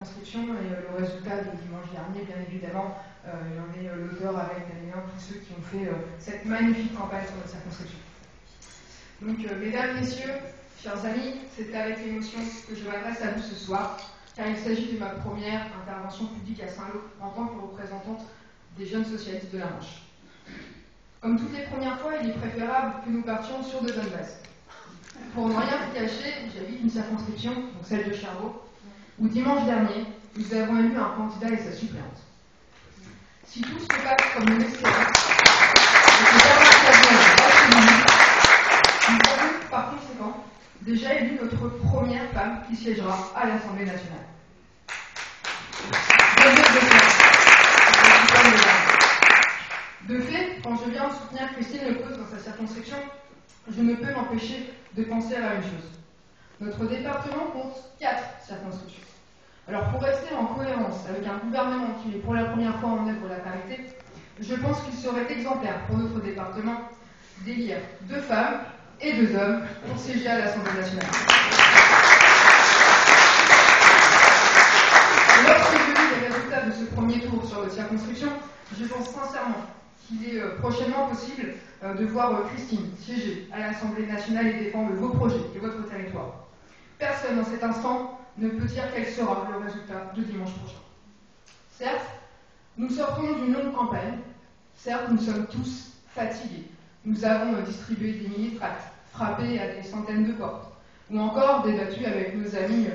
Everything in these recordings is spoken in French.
circonscription et le résultat de dimanche dernier, bien évidemment, il en est l'auteur avec tous ceux qui ont fait cette magnifique campagne sur notre circonscription. Donc, mesdames, messieurs, chers amis, c'est avec émotion que je m'adresse à vous ce soir, car il s'agit de ma première intervention publique à Saint-Lô en tant que représentante des jeunes socialistes de la Manche. Comme toutes les premières fois, il est préférable que nous partions sur de bonnes bases. Pour ne rien vous cacher, j'habite une circonscription, donc celle de Cherbourg, où dimanche dernier, nous avons élu un candidat et sa suppléante. Si tout se passe comme nous l'espérons, et que Bernard Cazeneuve reste élu, nous avons par conséquent déjà élu notre première femme qui siégera à l'Assemblée nationale. De fait, quand je viens de soutenir Christine Lecause dans sa circonscription, je ne peux m'empêcher de penser à une chose. Notre département compte 4 circonscriptions. Alors pour rester en cohérence avec un gouvernement qui met pour la première fois en œuvre la parité, je pense qu'il serait exemplaire pour notre département d'élire 2 femmes et 2 hommes pour siéger à l'Assemblée nationale. Lorsque je lis les résultats de ce premier tour sur votre circonscription, je pense sincèrement qu'il est prochainement possible de voir Christine siéger à l'Assemblée nationale et défendre vos projets et votre territoire. Personne, en cet instant, ne peut dire quel sera le résultat de dimanche prochain. Certes, nous sortons d'une longue campagne. Certes, nous sommes tous fatigués. Nous avons distribué des milliers de tracts, frappé à des centaines de portes, ou encore débattu avec nos amis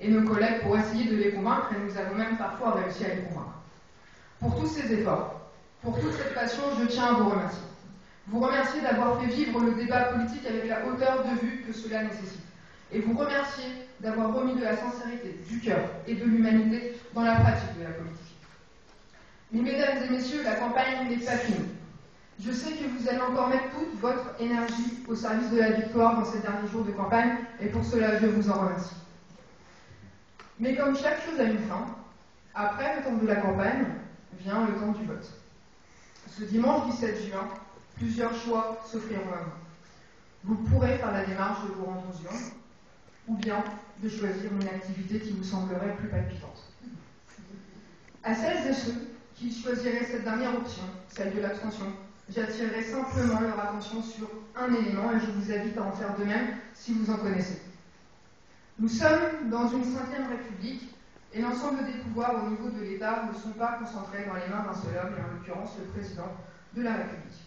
et nos collègues pour essayer de les convaincre, et nous avons même parfois réussi à les convaincre. Pour tous ces efforts, pour toute cette passion, je tiens à vous remercier. Vous remercier d'avoir fait vivre le débat politique avec la hauteur de vue que cela nécessite. Et vous remercier d'avoir remis de la sincérité, du cœur et de l'humanité dans la pratique de la politique. Mais mesdames et messieurs, la campagne n'est pas finie. Je sais que vous allez encore mettre toute votre énergie au service de la victoire dans ces derniers jours de campagne, et pour cela, je vous en remercie. Mais comme chaque chose a une fin, après le temps de la campagne, vient le temps du vote. Ce dimanche 17 juin, plusieurs choix s'offriront à vous. Vous pourrez faire la démarche de vous rendre aux urnes, ou bien de choisir une activité qui vous semblerait plus palpitante. À celles et ceux qui choisiraient cette dernière option, celle de l'abstention, j'attirerai simplement leur attention sur un élément et je vous invite à en faire de même si vous en connaissez. Nous sommes dans une 5e République et l'ensemble des pouvoirs au niveau de l'État ne sont pas concentrés dans les mains d'un seul homme, et en l'occurrence le président de la République.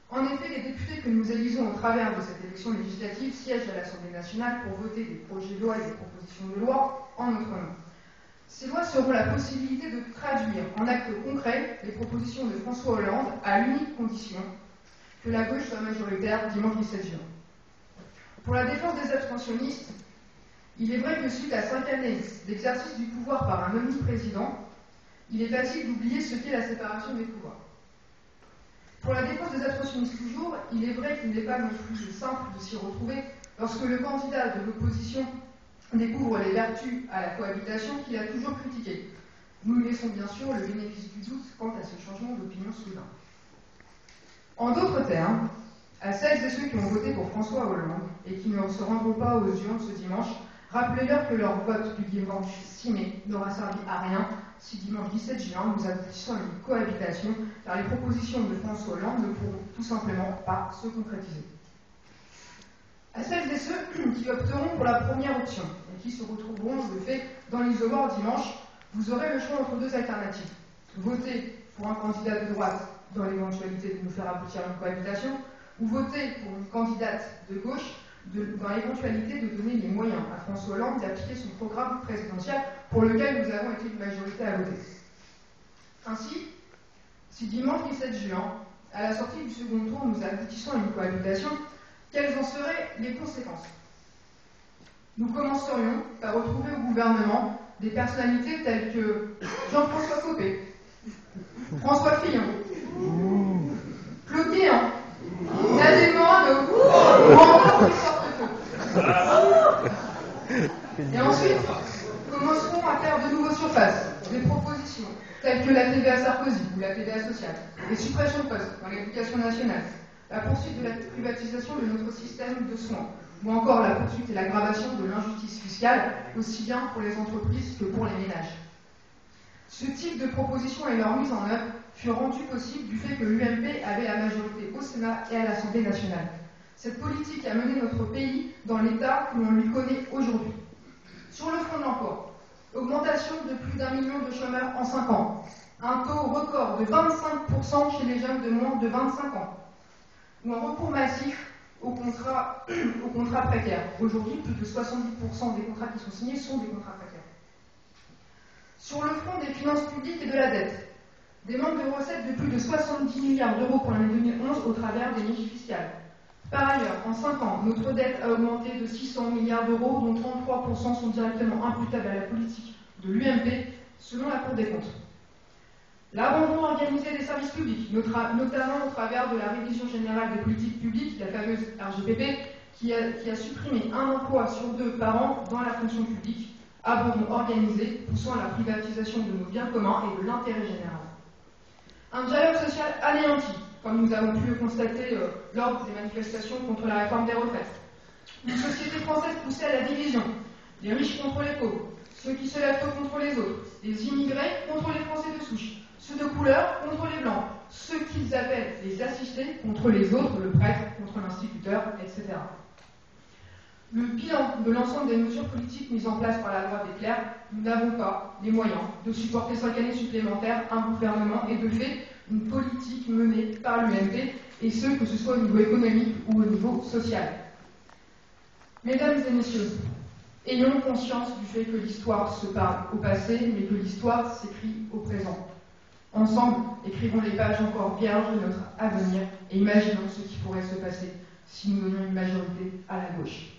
En effet, les députés que nous élisons au travers de cette élection législative siègent à l'Assemblée nationale pour voter des projets de loi et des propositions de loi en notre nom. Ces lois seront la possibilité de traduire en actes concrets les propositions de François Hollande à l'unique condition que la gauche soit majoritaire dimanche 17 juin. Pour la défense des abstentionnistes, il est vrai que suite à 5 années d'exercice du pouvoir par un omniprésident, il est facile d'oublier ce qu'est la séparation des pouvoirs. Pour la défense des abstentionnistes toujours, il est vrai qu'il n'est pas non plus simple de s'y retrouver lorsque le candidat de l'opposition découvre les vertus à la cohabitation qu'il a toujours critiquées. Nous laissons bien sûr le bénéfice du doute quant à ce changement d'opinion soudain. En d'autres termes, à celles et ceux qui ont voté pour François Hollande et qui ne se rendront pas aux urnes ce dimanche, rappelez-leur que leur vote du dimanche 6 mai n'aura servi à rien si dimanche 17 juin nous aboutissons à une cohabitation, car les propositions de François Hollande ne pourront tout simplement pas se concrétiser. À celles et ceux qui opteront pour la première option et qui se retrouveront, je le fais, dans l'isoloir dimanche, vous aurez le choix entre 2 alternatives. Voter pour un candidat de droite dans l'éventualité de nous faire aboutir à une cohabitation, ou voter pour une candidate de gauche dans l'éventualité de donner les moyens à François Hollande d'appliquer son programme présidentiel pour lequel nous avons été une majorité à voter. Ainsi, si dimanche 17 juin, à la sortie du second tour, nous aboutissons à une cohabitation, quelles en seraient les conséquences? Nous commencerions par retrouver au gouvernement des personnalités telles que Jean-François Copé, François Fillon, Claude Guéant, Nadine Morano, ou encore et ensuite, commencerons à faire de nouveaux surfaces, des propositions telles que la TVA Sarkozy ou la TVA sociale, les suppressions de postes dans l'éducation nationale, la poursuite de la privatisation de notre système de soins, ou encore la poursuite et l'aggravation de l'injustice fiscale, aussi bien pour les entreprises que pour les ménages. Ce type de proposition et leur mise en œuvre fut rendu possible du fait que l'UMP avait la majorité au Sénat et à l'Assemblée nationale. Cette politique a mené notre pays dans l'état que l'on lui connaît aujourd'hui. Sur le front de l'emploi, augmentation de plus d'1 million de chômeurs en 5 ans, un taux record de 25% chez les jeunes de moins de 25 ans, ou un recours massif aux contrats précaires. Aujourd'hui, plus de 70% des contrats qui sont signés sont des contrats précaires. Sur le front des finances publiques et de la dette, des manques de recettes de plus de 70 milliards d'euros pour l'année 2011 au travers des niches fiscales. Par ailleurs, en 5 ans, notre dette a augmenté de 600 milliards d'euros, dont 33% sont directement imputables à la politique de l'UMP, selon la Cour des comptes. L'abandon organisé des services publics, notamment au travers de la révision générale des politiques publiques, la fameuse RGPP, qui a supprimé 1 emploi sur 2 par an dans la fonction publique, abandon organisé, poussant à la privatisation de nos biens communs et de l'intérêt général. Un dialogue social anéanti, comme nous avons pu le constater lors des manifestations contre la réforme des retraites. Une société française poussée à la division, les riches contre les pauvres, ceux qui se lèvent tôt contre les autres, les immigrés contre les Français de souche, ceux de couleur contre les blancs, ceux qu'ils appellent les assistés contre les autres, le prêtre contre l'instituteur, etc. Le bilan de l'ensemble des mesures politiques mises en place par la droite est clair. Nous n'avons pas les moyens de supporter 5 années supplémentaires, un gouvernement et de fait une politique menée par l'UMP, et ce, que ce soit au niveau économique ou au niveau social. Mesdames et messieurs, ayons conscience du fait que l'histoire se parle au passé, mais que l'histoire s'écrit au présent. Ensemble, écrivons les pages encore vierges de notre avenir et imaginons ce qui pourrait se passer si nous donnions une majorité à la gauche.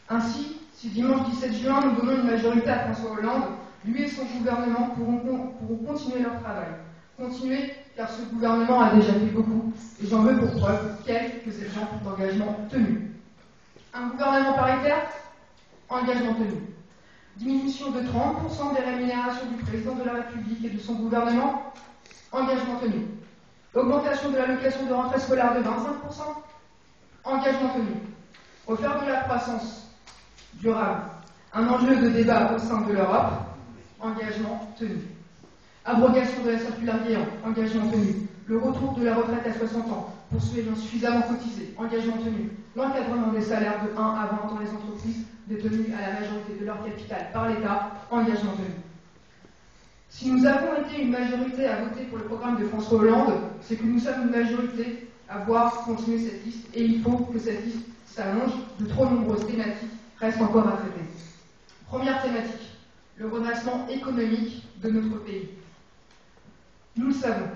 Ainsi, si dimanche 17 juin nous donnons une majorité à François Hollande, lui et son gouvernement pourront continuer leur travail. Continuer, car ce gouvernement a déjà fait beaucoup, et j'en veux pour preuve quelques exemples d'engagement tenu. Un gouvernement paritaire, engagement tenu. Diminution de 30% des rémunérations du président de la République et de son gouvernement, engagement tenu. Augmentation de l'allocation de rentrée scolaire de 25%, engagement tenu. Refaire de la croissance durable, un enjeu de débat au sein de l'Europe, engagement tenu. Abrogation de la circulaire Guéant, engagement tenu. Le retour de la retraite à 60 ans, pour ceux ayant suffisamment cotisé, engagement tenu. L'encadrement des salaires de 1 à 20 dans les entreprises détenues à la majorité de leur capital par l'État, engagement tenu. Si nous avons été une majorité à voter pour le programme de François Hollande, c'est que nous sommes une majorité à voir continuer cette liste, et il faut que cette liste s'allonge. De trop nombreuses thématiques restent encore à traiter. Première thématique, le redressement économique de notre pays. Nous le savons,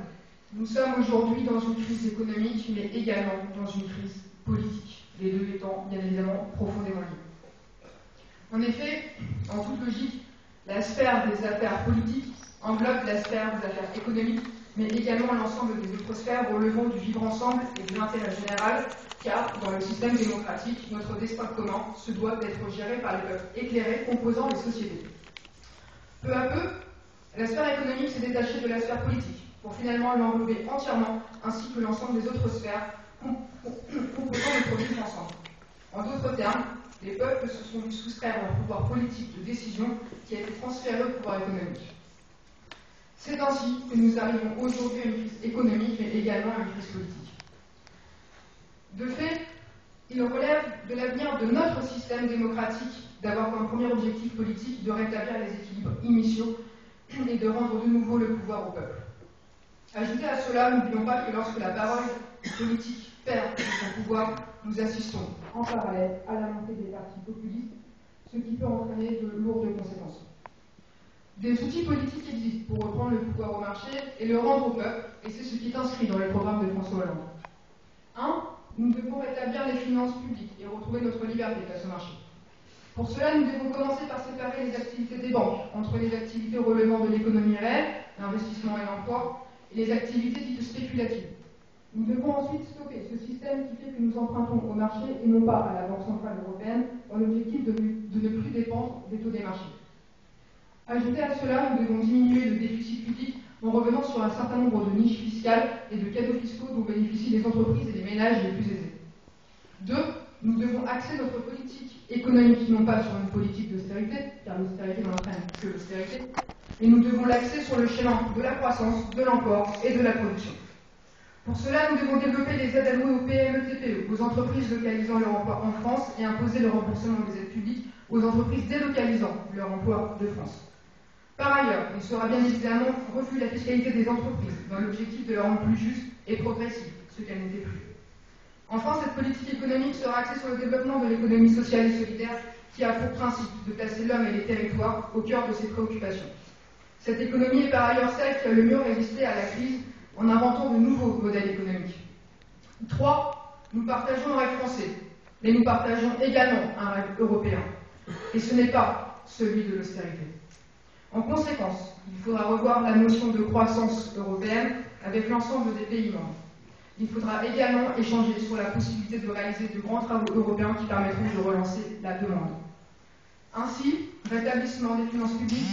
nous sommes aujourd'hui dans une crise économique, mais également dans une crise politique, les deux étant bien évidemment profondément liés. En effet, en toute logique, la sphère des affaires politiques englobe la sphère des affaires économiques, mais également l'ensemble des autres sphères relevant du vivre ensemble et de l'intérêt général, car dans le système démocratique, notre destin commun se doit d'être géré par les peuples éclairés composant les sociétés. Peu à peu, la sphère économique s'est détachée de la sphère politique, pour finalement l'englober entièrement, ainsi que l'ensemble des autres sphères composant notre vivre ensemble. En d'autres termes, les peuples se sont vus soustraire à un pouvoir politique de décision qui a été transféré au pouvoir économique. C'est ainsi que nous arrivons aujourd'hui à une crise économique, mais également à une crise politique. De fait, il relève de l'avenir de notre système démocratique d'avoir comme premier objectif politique de rétablir les équilibres initiaux et de rendre de nouveau le pouvoir au peuple. Ajoutez à cela, n'oublions pas que lorsque la parole politique perd de son pouvoir, nous assistons en parallèle à la montée des partis populistes, ce qui peut entraîner de lourdes conséquences. Des outils politiques existent pour reprendre le pouvoir au marché et le rendre au peuple, et c'est ce qui est inscrit dans le programme de François Hollande. 1. Nous devons rétablir les finances publiques et retrouver notre liberté face au marché. Pour cela, nous devons commencer par séparer les activités des banques entre les activités relevant de l'économie réelle, l'investissement et l'emploi, et les activités dites spéculatives. Nous devons ensuite stopper ce système qui fait que nous empruntons au marché et non pas à la Banque Centrale Européenne dans l'objectif de ne plus dépendre des taux des marchés. Ajoutez à cela, nous devons diminuer le déficit public en revenant sur un certain nombre de niches fiscales et de cadeaux fiscaux dont bénéficient les entreprises et les ménages les plus aisés. 2. nous devons axer notre politique économique non pas sur une politique d'austérité, car l'austérité n'entraîne que l'austérité, mais nous devons l'axer sur le chemin de la croissance, de l'emploi et de la production. Pour cela, nous devons développer les aides allouées aux PME TPE, aux entreprises localisant leur emploi en France et imposer le remboursement des aides publiques aux entreprises délocalisant leur emploi de France. Par ailleurs, il sera bien évidemment revu la fiscalité des entreprises dans l'objectif de la rendre plus juste et progressive, ce qu'elle n'était plus. Enfin, cette politique économique sera axée sur le développement de l'économie sociale et solidaire qui a pour principe de placer l'homme et les territoires au cœur de ses préoccupations. Cette économie est par ailleurs celle qui a le mieux résisté à la crise en inventant de nouveaux modèles économiques. 3. Nous partageons un rêve français, mais nous partageons également un rêve européen. Et ce n'est pas celui de l'austérité. En conséquence, il faudra revoir la notion de croissance européenne avec l'ensemble des pays membres. Il faudra également échanger sur la possibilité de réaliser de grands travaux européens qui permettront de relancer la demande. Ainsi, rétablissement des finances publiques,